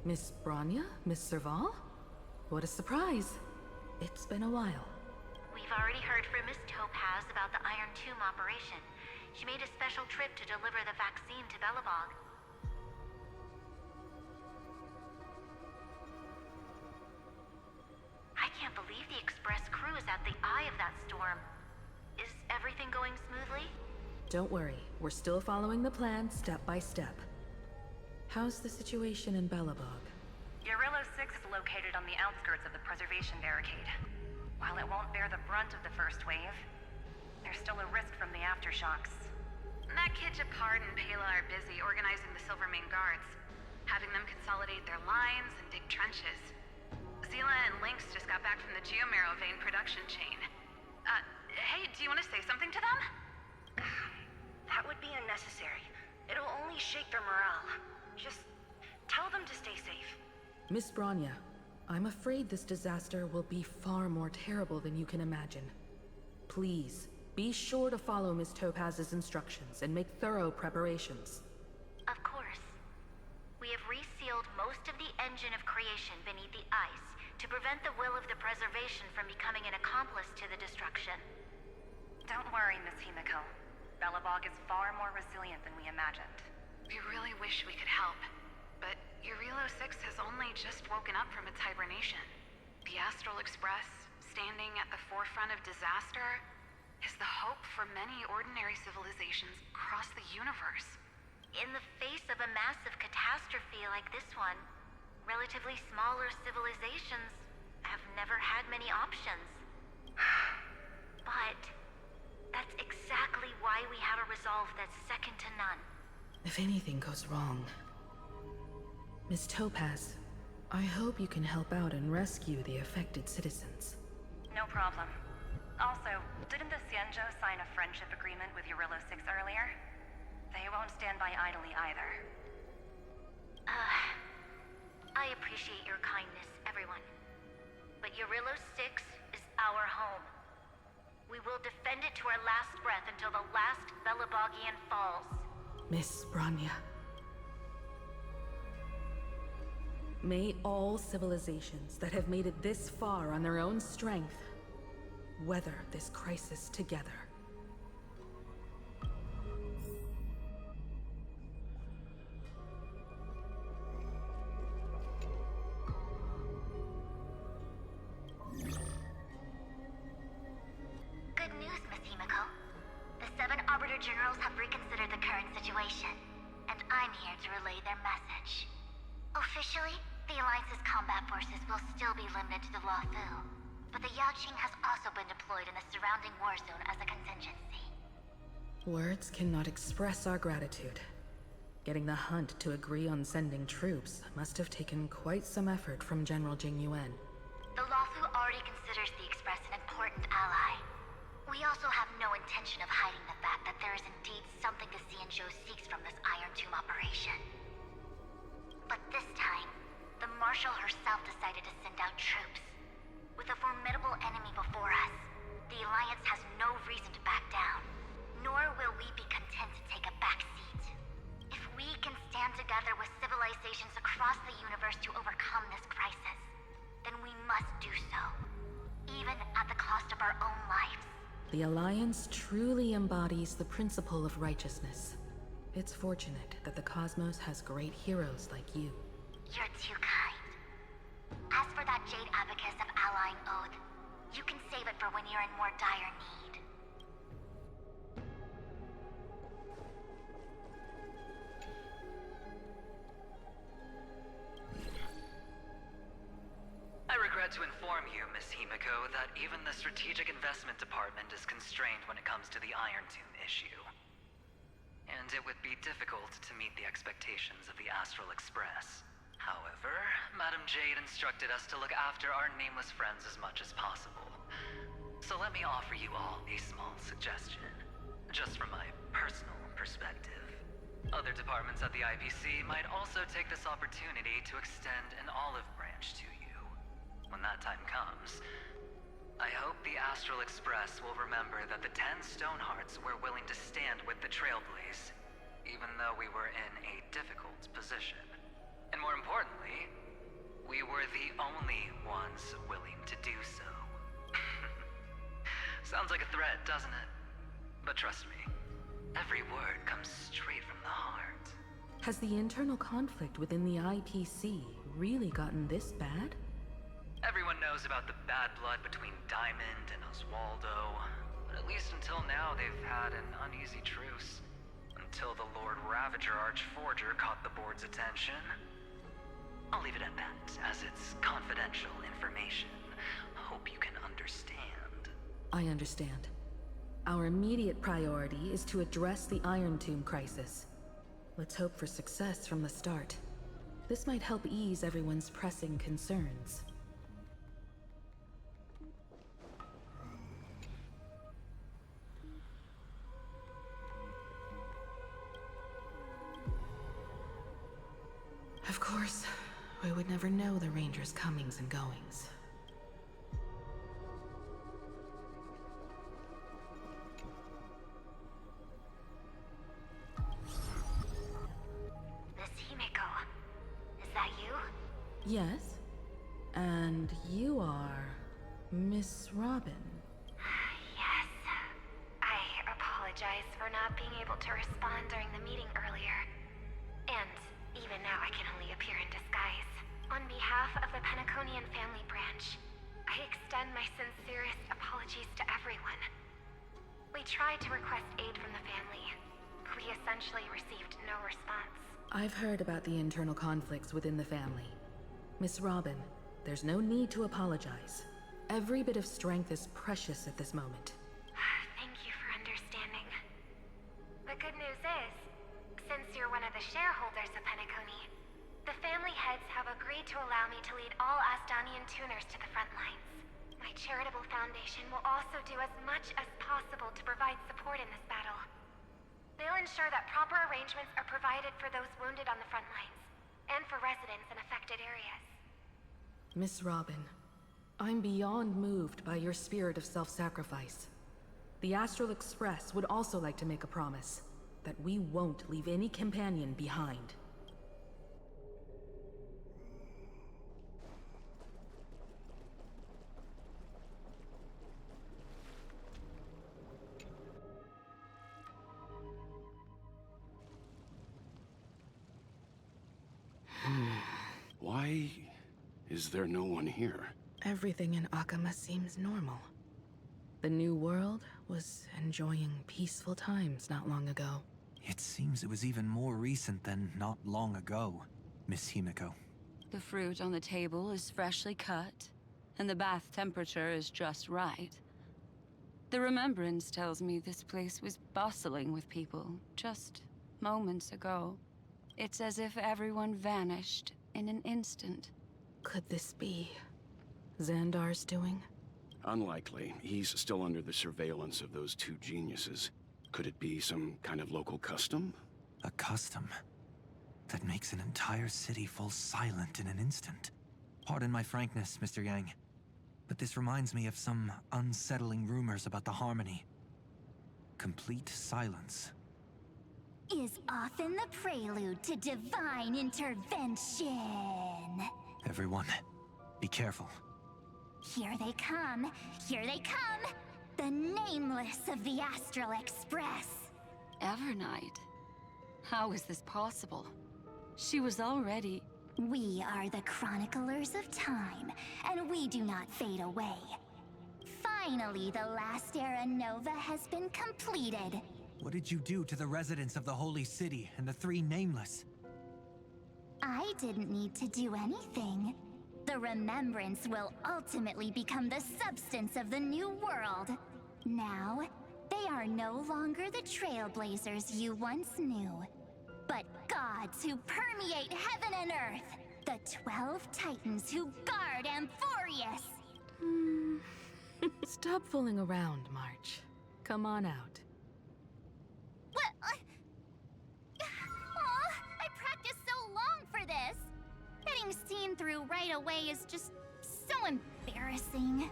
Miss Bronya? Miss Serval? What a surprise. It's been a while. We've already heard from Miss Topaz about the Iron Tomb operation. She made a special trip to deliver the vaccine to Belobog. I can't believe the Express crew is at the eye of that storm. Is everything going smoothly? Don't worry, we're still following the plan step by step. How's the situation in Belobog? Urillo 6 is located on the outskirts of the preservation barricade. While it won't bear the brunt of the first wave, there's still a risk from the aftershocks. That kid Japard and Pela are busy organizing the Silvermane Guards, having them consolidate their lines and dig trenches. Zila and Lynx just got back from the Geomarrow vein production chain. Hey, do you want to say something to them? That would be unnecessary. It'll only shake their morale. Just tell them to stay safe. Miss Bronya, I'm afraid this disaster will be far more terrible than you can imagine. Please, be sure to follow Miss Topaz's instructions and make thorough preparations. Of course. We have resealed most of the engine of creation beneath the ice to prevent the will of the preservation from becoming an accomplice to the destruction. Don't worry, Miss Himiko. Belobog is far more resilient than we imagined. We really wish we could help, but Urillo 6 has only just woken up from its hibernation. The Astral Express, standing at the forefront of disaster, is the hope for many ordinary civilizations across the universe. In the face of a massive catastrophe like this one, relatively smaller civilizations have never had many options. But that's exactly why we have a resolve that's second to none. If anything goes wrong... Miss Topaz, I hope you can help out and rescue the affected citizens. No problem. Also, didn't the Xianzhou sign a friendship agreement with Urillo 6 earlier? They won't stand by idly either. I appreciate your kindness, everyone. But Urillo 6 is our home. We will defend it to our last breath until the last Belobogian falls. Miss Bronya. May all civilizations that have made it this far on their own strength weather this crisis together. Good news, Miss Himiko. The 7 Arbiter Generals have reconsidered the current situation, and I'm here to relay their message. Officially, the Alliance's combat forces will still be limited to the Luofu, but the Yaoqing has also been deployed in the surrounding war zone as a contingency. Words cannot express our gratitude. Getting the Hunt to agree on sending troops must have taken quite some effort from General Jing Yuan. The Luofu already considers the Express an important ally. We also have no intention of hiding the fact that there is indeed something the Xianzhou seeks from this Iron Tomb operation. But this time, the Marshal herself decided to send out troops. With a formidable enemy before us, the Alliance has no reason to back down, nor will we be content to take a back seat. If we can stand together with civilizations across the universe to overcome this crisis, then we must do so, even at the cost of our own lives. The Alliance truly embodies the principle of righteousness. It's fortunate that the cosmos has great heroes like you. You're too kind. As for that Jade Abacus of Allying Oath, you can save it for when you're in more dire need. I regret to inform you, Miss Himiko, that even the Strategic Investment Department is constrained when it comes to the Iron Tomb issue. And it would be difficult to meet the expectations of the Astral Express. However, Madam Jade instructed us to look after our nameless friends as much as possible. So let me offer you all a small suggestion, just from my personal perspective. Other departments at the IPC might also take this opportunity to extend an olive branch to you. When that time comes, I hope the Astral Express will remember that the 10 Stonehearts were willing to stand with the Trailblaze, even though we were in a difficult position. And more importantly, we were the only ones willing to do so. Sounds like a threat, doesn't it? But trust me, every word comes straight from the heart. Has the internal conflict within the IPC really gotten this bad? Everyone knows about the bad blood between Diamond and Oswaldo, but at least until now they've had an uneasy truce. Until the Lord Ravager Archforger caught the board's attention. I'll leave it at that, as it's confidential information. Hope you can understand. I understand. Our immediate priority is to address the Iron Tomb crisis. Let's hope for success from the start. This might help ease everyone's pressing concerns. Of course, we would never know the Rangers' comings and goings. Miss Himiko, is that you? Yes? And you are Miss Robin. Yes. I apologize for not being able to respond during the meeting earlier. And even now I can only appear in disguise. On behalf of the Penaconian family branch, I extend my sincerest apologies to everyone. We tried to request aid from the family. We essentially received no response. I've heard about the internal conflicts within the family. Miss Robin, there's no need to apologize. Every bit of strength is precious at this moment. Thank you for understanding. The good news is, since you're one of the shareholders of Penacony, the family heads have agreed to allow me to lead all Asdanian tuners to the front lines. My charitable foundation will also do as much as possible to provide support in this battle. They'll ensure that proper arrangements are provided for those wounded on the front lines, and for residents in affected areas. Miss Robin, I'm beyond moved by your spirit of self-sacrifice. The Astral Express would also like to make a promise that we won't leave any companion behind. Why is there no one here? Everything in Akama seems normal. The New World was enjoying peaceful times not long ago. It seems it was even more recent than not long ago, Miss Himiko. The fruit on the table is freshly cut, and the bath temperature is just right. The remembrance tells me this place was bustling with people just moments ago. It's as if everyone vanished in an instant. Could this be Xandar's doing? Unlikely. He's still under the surveillance of those two geniuses. Could it be some kind of local custom? A custom that makes an entire city fall silent in an instant. Pardon my frankness, Mr. Yang, but this reminds me of some unsettling rumors about the Harmony. Complete silence. Is often the prelude to divine intervention. Everyone, be careful. Here they come! Here they come! The Nameless of the Astral Express! Evernight? How is this possible? She was already... We are the Chroniclers of Time, and we do not fade away. Finally, the last Era Nova has been completed. What did you do to the residents of the Holy City and the three Nameless? I didn't need to do anything. The remembrance will ultimately become the substance of the new world. Now, they are no longer the trailblazers you once knew, but gods who permeate heaven and earth. The 12 titans who guard Amphoreus. Stop fooling around, March. Come on out. What? Aw, I practiced so long for this. Getting seen through right away is just so embarrassing.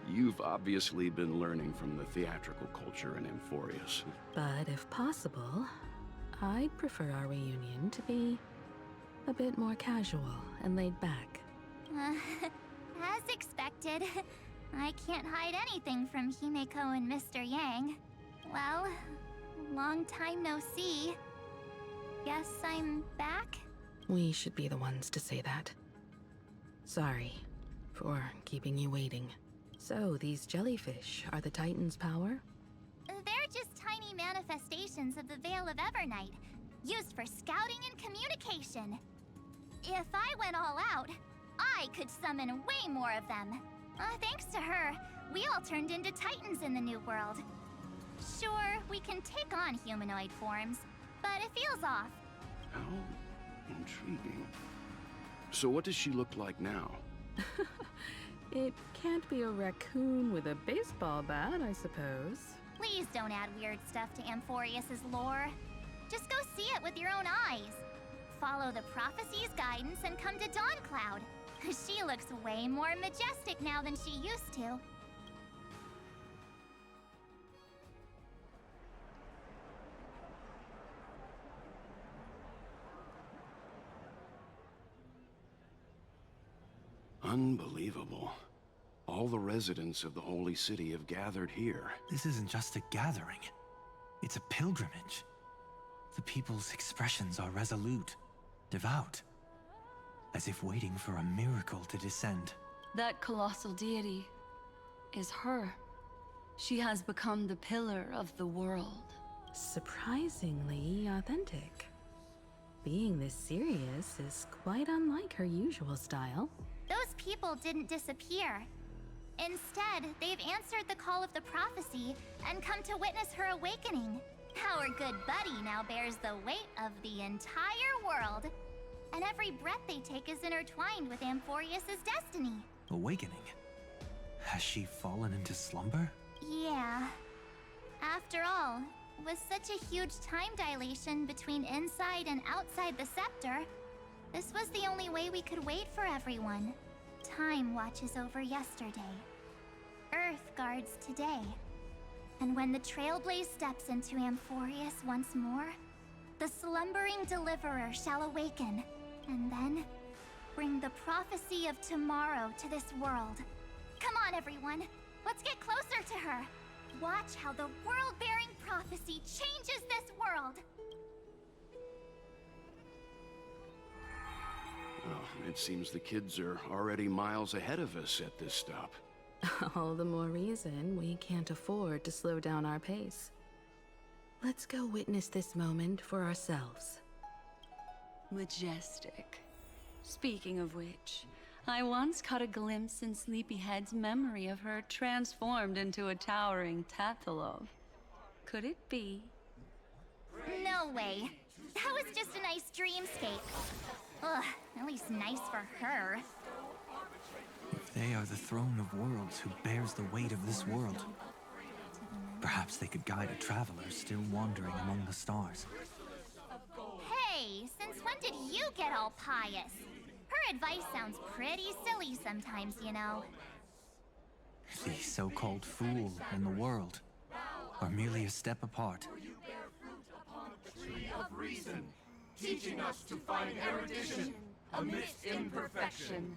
You've obviously been learning from the theatrical culture in Amphoreus. But if possible, I'd prefer our reunion to be A bit more casual and laid back. As expected. I can't hide anything from Himeko and Mr. Yang. Well, long time no see. Guess I'm back? We should be the ones to say that. Sorry for keeping you waiting. So, these jellyfish are the Titan's power? They're just tiny manifestations of the Veil of Evernight, used for scouting and communication. If I went all out, I could summon way more of them. Thanks to her, we all turned into Titans in the New World. Sure, we can take on humanoid forms, but it feels off. How intriguing. So what does she look like now? It can't be a raccoon with a baseball bat, I suppose. Please don't add weird stuff to Amphoreus' lore. Just go see it with your own eyes. Follow the prophecy's guidance and come to Dawncloud. She looks way more majestic now than she used to. Unbelievable. All the residents of the Holy City have gathered here. This isn't just a gathering. It's a pilgrimage. The people's expressions are resolute, devout, as if waiting for a miracle to descend. That colossal deity is her. She has become the pillar of the world. Surprisingly authentic. Being this serious is quite unlike her usual style. Those people didn't disappear. Instead, they've answered the call of the prophecy and come to witness her awakening. Our good buddy now bears the weight of the entire world. And every breath they take is intertwined with Amphoreus' destiny. Awakening? Has she fallen into slumber? Yeah. After all, with such a huge time dilation between inside and outside the scepter, this was the only way we could wait for everyone. Time watches over yesterday. Earth guards today. And when the Trailblaze steps into Amphoreus once more, the slumbering deliverer shall awaken, and then bring the prophecy of tomorrow to this world. Come on, everyone! Let's get closer to her! Watch how the world-bearing prophecy changes this world! Well, it seems the kids are already miles ahead of us at this stop. All the more reason we can't afford to slow down our pace. Let's go witness this moment for ourselves. Majestic. Speaking of which, I once caught a glimpse in Sleepyhead's memory of her transformed into a towering Tathalov. Could it be? No way. That was just a nice dreamscape. Ugh, at least nice for her. If they are the throne of worlds who bears the weight of this world, perhaps they could guide a traveler still wandering among the stars. Hey, since when did you get all pious? Her advice sounds pretty silly sometimes, you know. The so-called fool and the world are merely a step apart. Tree of reason, teaching us to find erudition amidst imperfection.